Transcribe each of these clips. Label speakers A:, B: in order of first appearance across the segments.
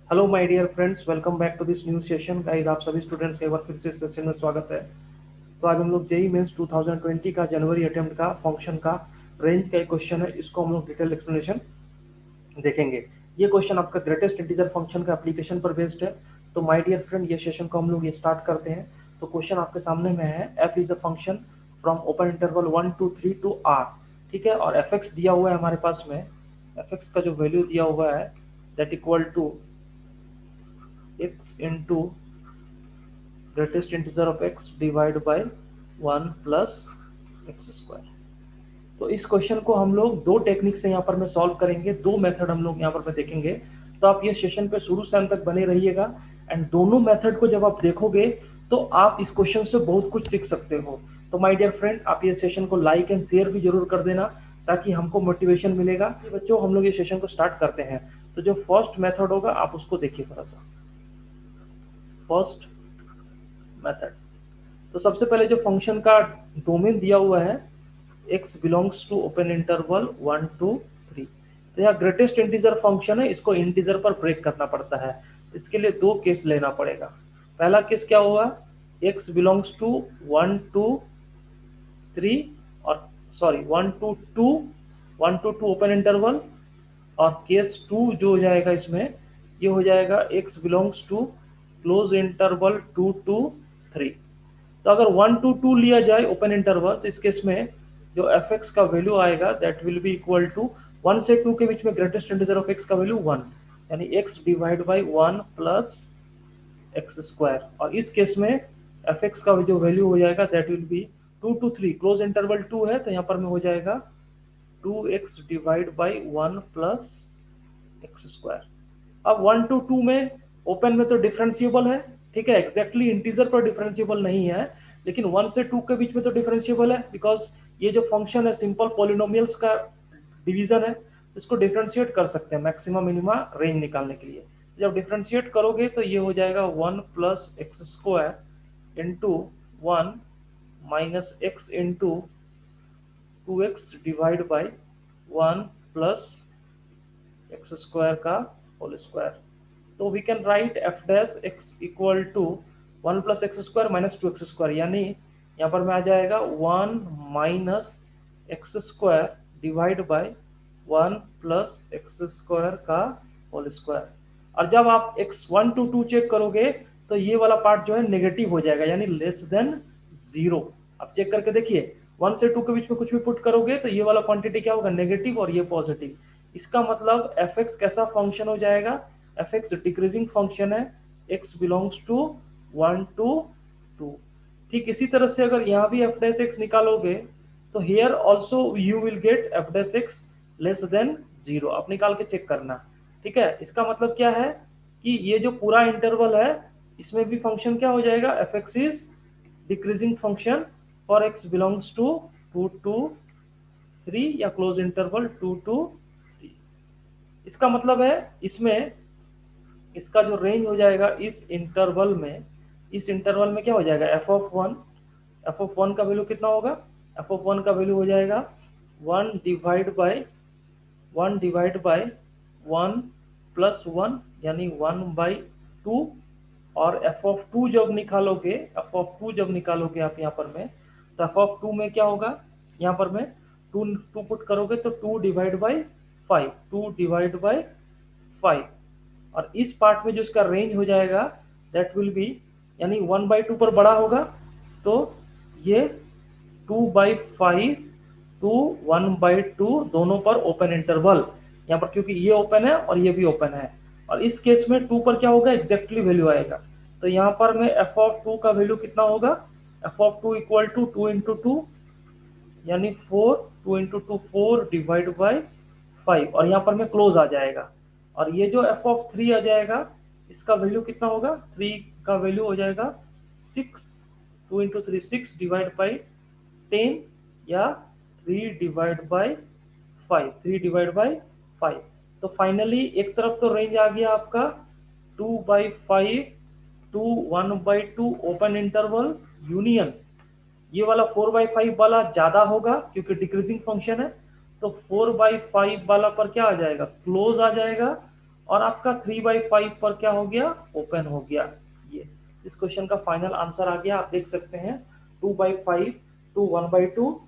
A: Hello my dear friends, welcome back to this new session guys. आप सभी students का एक बार फिर से इस सेशन में स्वागत है। तो आज हम लोग जेई मेंस 2020 का जनवरी अटेम्प्ट का फंक्शन का रेंज का एक क्वेश्चन है, इसको हम लोग डिटेल एक्सप्लेनेशन देखेंगे। ये क्वेश्चन आपका ग्रेटेस्ट इंटीजर फंक्शन का एप्लीकेशन पर बेस्ड है। तो माय डियर फ्रेंड, ये सेशन को हम लोग ये स्टार्ट करते हैं। तो क्वेश्चन आपके सामने में है, f is a function from open interval 1 to 3 to R. ठीक है, और एफ एक्स दिया हुआ है हमारे पास में। एफ एक्स का जो वैल्यू दिया हुआ है that equal to x into greatest integer of x divide by 1 plus x square. तो इस क्वेश्चन को हम लोग दो टेक्निक से यहाँ पर मैं सॉल्व करेंगे, दो मेथड हम लोग यहाँ पर मैं देखेंगे। तो आप ये सेशन पे शुरू से अंत तक बने रहिएगा। एंड दोनों मेथड को जब आप देखोगे तो आप इस क्वेश्चन से बहुत कुछ सीख सकते हो। तो माय डियर फ्रेंड, आप ये सेशन को लाइक एंड शेयर भी जरूर कर देना ताकि हमको मोटिवेशन मिलेगा। बच्चों, हम लोग ये सेशन को स्टार्ट करते हैं। तो जो फर्स्ट मेथड होगा आप उसको देखिए थोड़ा सा। फर्स्ट मेथड, तो सबसे पहले जो फंक्शन का डोमेन दिया हुआ है x belongs to open interval 1 to 3। तो यह ग्रेटेस्ट इंटीजर फंक्शन है, इसको इंटीजर पर ब्रेक करना पड़ता है। इसके लिए दो केस लेना पड़ेगा। पहला केस क्या हुआ, x बिलोंग्स टू 1 to 3 और sorry 1 to 2, 1 to 2 open interval. और केस 2 जो हो जाएगा इसमें, ये हो जाएगा x belongs to close interval 2 to 3। तो अगर 1 to 2 लिया जाए ओपन इंटरवल, तो इस केस में जो एफ एक्स का वैल्यू आएगा that will be equal to 1 से 2 के बीच में ग्रेटेस्ट इंटीजर ऑफ एक्स का वैल्यू 1, यानी x divide by 1 plus x square. और इस केस में एफ एक्स का जो वैल्यू हो जाएगा that will B 2 to 3, close interval 2 है तो यहाँ पर में हो जाएगा 2x divide by 1 plus x square. अब 1 to 2 में ओपन में तो डिफरेंशिएबल है, ठीक है, एग्जैक्टली इंटीजर पर डिफरेंशिएबल नहीं है, लेकिन 1 से 2 के बीच में तो डिफरेंशिएबल है, बिकॉज ये जो फंक्शन है सिंपल पॉलिनोमियल्स का डिवीजन है। इसको डिफरेंशिएट कर सकते हैं मैक्सिमम मिनिमा रेंज निकालने के लिए। जब डिफरेंशिएट करोगे तो ये हो जाएगा 1 plus x square into 1 minus x into 2x divide by 1 plus x square का होल स्क्वायर। तो we can write f dash x equal to 1 plus x square minus 2 x square, यानी यहाँ पर में आ जाएगा 1 minus x square divide by 1 plus x square का whole square. और जब आप x1 to 2 चेक करोगे तो ये वाला पार्ट जो है नेगेटिव हो जाएगा, यानी लेस देन 0। आप चेक करके देखिए, 1 से 2 के बीच में कुछ भी पुट करोगे तो ये वाला क्वांटिटी क्या होगा, नेगेटिव, और ये पॉजिटिव। इसका मतलब एफ एक्स कैसा फंक्शन हो जाएगा, एफ एक्स डिक्रीजिंग फंक्शन है, एक्स बिलोंग्स टू 1 to 2। ठीक इसी तरह से अगर यहाँ भी एफ डैश एक्स निकालोगे तो here also you will get F dash x less than 0। आप निकाल के चेक करना। ठीक है, इसका मतलब क्या है कि ये जो पूरा इंटरवल है इसमें भी फंक्शन क्या हो जाएगा, f x is decreasing function for x belongs to 2 to 3 या क्लोज इंटरवल 2 to 3। इसका मतलब है इसमें इसका जो रेंज हो जाएगा इस इंटरवल में, इस इंटरवल में क्या हो जाएगा, F of one, F of one का वैल्यू कितना होगा, एफ ऑफ वन का वैल्यू हो जाएगा 1 डिवाइड बाय 1 प्लस 1, यानी 1/2। और एफ ऑफ टू जब निकालोगे, एफ ऑफ टू जब निकालोगे आप यहाँ पर में, तो एफ ऑफ टू में क्या होगा, यहाँ पर में टू टू पुट करोगे तो 2 डिवाइड बाई 5, 2 डिवाइड बाई 5। और इस पार्ट में जो इसका रेंज हो जाएगा दैट विल बी, यानी 1/2 पर बड़ा होगा तो ये 2/5 टू 1/2 दोनों पर ओपन इंटरवल, यहाँ पर क्योंकि ये ओपन है और ये भी ओपन है। और इस केस में 2 पर क्या होगा, एग्जैक्टली वैल्यू आएगा। तो यहाँ पर में एफ ऑफ 2 का वैल्यू कितना होगा, f of 2 equal to 2 into 2, यानी 4, 2 इंटू 2 4 डिवाइड बाई 5, और यहाँ पर में क्लोज आ जाएगा। और ये जो एफ ऑफ 3 आ जाएगा इसका वैल्यू कितना होगा, 3 का वैल्यू हो जाएगा 6, 2 इंटू 3 6 डिवाइड बाई 10, या 3 डिवाइड बाई 5, 3 डिवाइड बाई 5। तो फाइनली एक तरफ तो रेंज आ गया आपका 2/5 टू 1/2 ओपन इंटरवल यूनियन, ये वाला 4/5 वाला ज्यादा होगा क्योंकि डिक्रीजिंग फंक्शन है, तो 4/5 वाला पर क्या आ जाएगा, क्लोज आ जाएगा। और आपका 3/5 पर क्या हो गया, ओपन हो गया। ये इस क्वेश्चन का फाइनल आंसर आ गया, आप देख सकते हैं 2/5 टू 1/2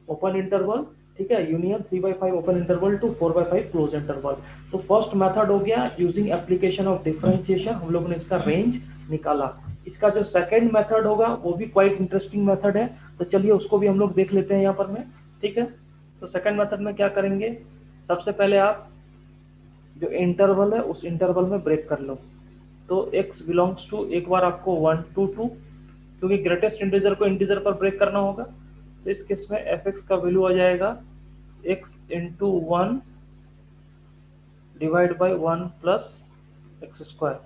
A: ओपन इंटरवल, ठीक है, union 3/5 open interval to 4/5 close interval. तो फर्स्ट मेथड हो गया यूजिंग एप्लीकेशन ऑफ डिफरेंशिएशन, हम लोगों ने इसका रेंज निकाला। इसका जो सेकंड मेथड होगा वो भी क्वाइट इंटरेस्टिंग मेथड है, तो चलिए उसको भी हम लोग देख लेते हैं यहाँ पर में, ठीक है। तो सेकंड मेथड में क्या करेंगे, सबसे पहले आप जो इंटरवल है उस इंटरवल में ब्रेक कर लो। तो x बिलोंग्स टू, एक बार आपको 1 to 2, क्योंकि ग्रेटेस्ट इंटीजर को इंटीजर पर ब्रेक करना होगा, तो इस केस में fx का वैल्यू आ जाएगा x into 1 divide by 1 plus x square.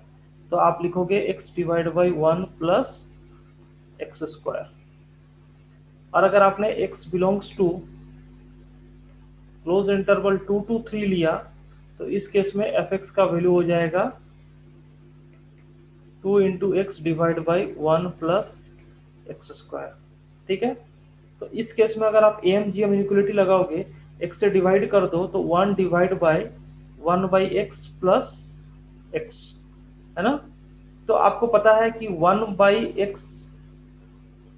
A: तो आप लिखोगे x divide by 1 plus x square. और अगर आपने x belongs to close interval 2 to 3 लिया, तो इस केस में fx का वैल्यू हो जाएगा 2 into x divide by 1 plus x square, ठीक है। तो इस केस में अगर आप AMGM इनइक्वालिटी लगाओगे, x से डिवाइड कर दो तो 1 divide by 1 by x plus x, है ना। तो आपको पता है कि 1 by x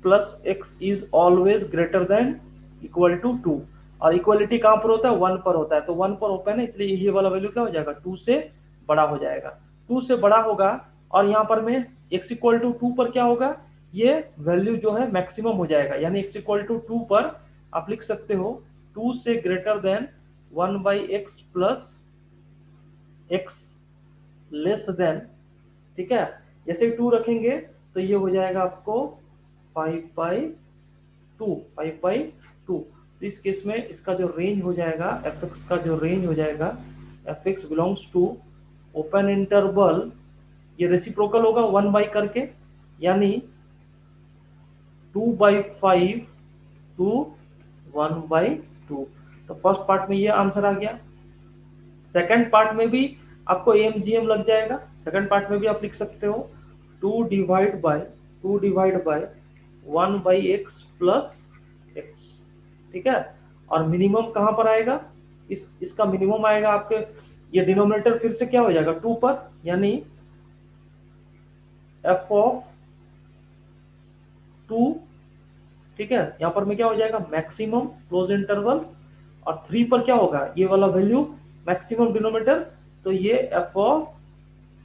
A: plus x is always greater than equal to 2, और इक्वलिटी कहां पर होता है, 1 पर होता है, तो 1 पर ओपन है, इसलिए ये वाला वैल्यू क्या हो जाएगा, 2 से बड़ा हो जाएगा। 2 से बड़ा होगा, और यहाँ पर में x इक्वल टू 2 पर क्या होगा, ये वैल्यू जो है मैक्सिमम हो जाएगा, यानी x इक्वल टू 2 पर आप लिख सकते हो 2 से greater than 1 by x plus x less than, ठीक है। जैसे 2 रखेंगे तो ये हो जाएगा आपको 5/2, 5/2। तो इस केस में इसका जो रेंज हो जाएगा, fx का जो रेंज हो जाएगा, fx belongs to open interval, ये रेसिप्रोकल होगा 1 बाई करके, यानी 2/5 टू 1/2। तो फर्स्ट पार्ट में ये आंसर आ गया। सेकंड पार्ट में भी आपको AMGM लग जाएगा, सेकंड पार्ट में भी आप लिख सकते हो 2 divide by 1 by x plus x, ठीक है। और मिनिमम कहां पर आएगा, इसका मिनिमम आएगा आपके, ये डिनोमिनेटर फिर से क्या हो जाएगा 2 पर, यानी f ऑफ 2, ठीक है। यहां पर में क्या हो जाएगा मैक्सिमम क्लोज इंटरवल, और 3 पर क्या होगा, ये वाला वैल्यू मैक्सिमम डिनोमिनेटर, तो ये f ऑफ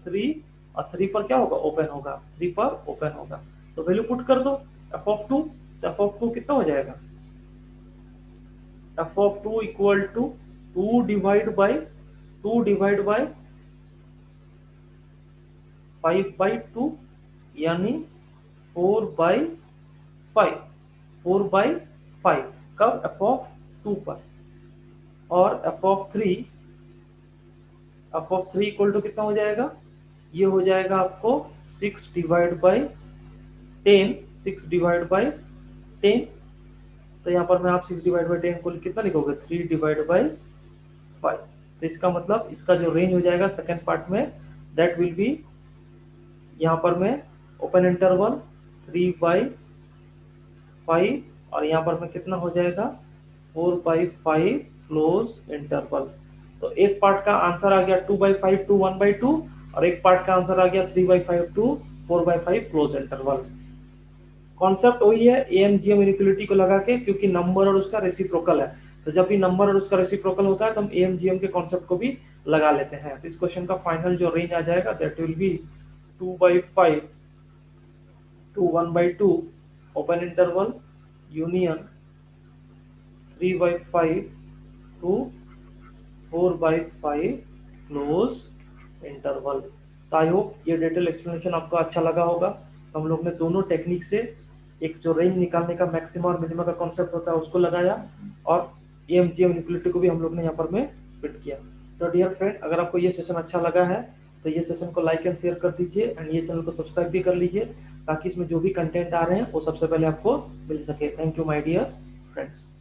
A: 3, और 3 पर क्या होगा, ओपन होगा, 3 पर ओपन होगा। तो वैल्यू पुट कर दो f ऑफ 2, तो f ऑफ 2 कितना हो जाएगा, f of 2 equal to 2 divide by 5/2, यानी 4/5, 4/5 कब, f ऑफ 2 पर। और f ऑफ 3 इक्वल टू कितना हो जाएगा, ये हो जाएगा आपको 6 डिवाइड बाई 10, 6 डिवाइड बाई 10। तो यहाँ पर मैं आप 6 डिवाइड बाई 10 को कितना लिखोगे, 3 डिवाइड बाई 5। तो इसका मतलब इसका जो रेंज हो जाएगा सेकेंड पार्ट में, दैट विल बी, यहाँ पर मैं ओपन इंटरवल 3/5, और यहाँ पर में कितना हो जाएगा 4/5 क्लोज इंटरवल। तो एक पार्ट का आंसर आ गया 2/5 टू 1/2, और एक पार्ट का आंसर आ गया 3/5 टू 4/5 क्लोज इंटरवल। कॉन्सेप्ट वही है AMGM इनइक्वालिटी को लगा के, क्योंकि नंबर और उसका रेसिप्रोकल है, तो जब भी नंबर और उसका रेसिप्रोकल होता है तो हम AMGM के कॉन्सेप्ट को भी लगा लेते हैं। इस क्वेश्चन का फाइनल जो रेंज आ जाएगा that will be 2/5 to 1/2 open interval union 3/5 to 4/5 close interval. तो आई होप ये डिटेल एक्सप्लेनेशन आपको अच्छा लगा होगा। हम लोग ने दोनों टेक्निक से एक जो रेंज निकालने का मैक्सिमम और मिनिमम का कॉन्सेप्ट होता है उसको लगाया, और AMGM इनइक्वालिटी को भी हम लोग ने यहाँ पर में फिट किया। तो डियर फ्रेंड, अगर आपको ये सेशन अच्छा लगा है तो ये सेशन को लाइक एंड शेयर कर दीजिए, एंड ये चैनल को सब्सक्राइब भी कर लीजिए, ताकि इसमें जो भी कंटेंट आ रहे हैं वो सबसे पहले आपको मिल सके। Thank you my dear friends.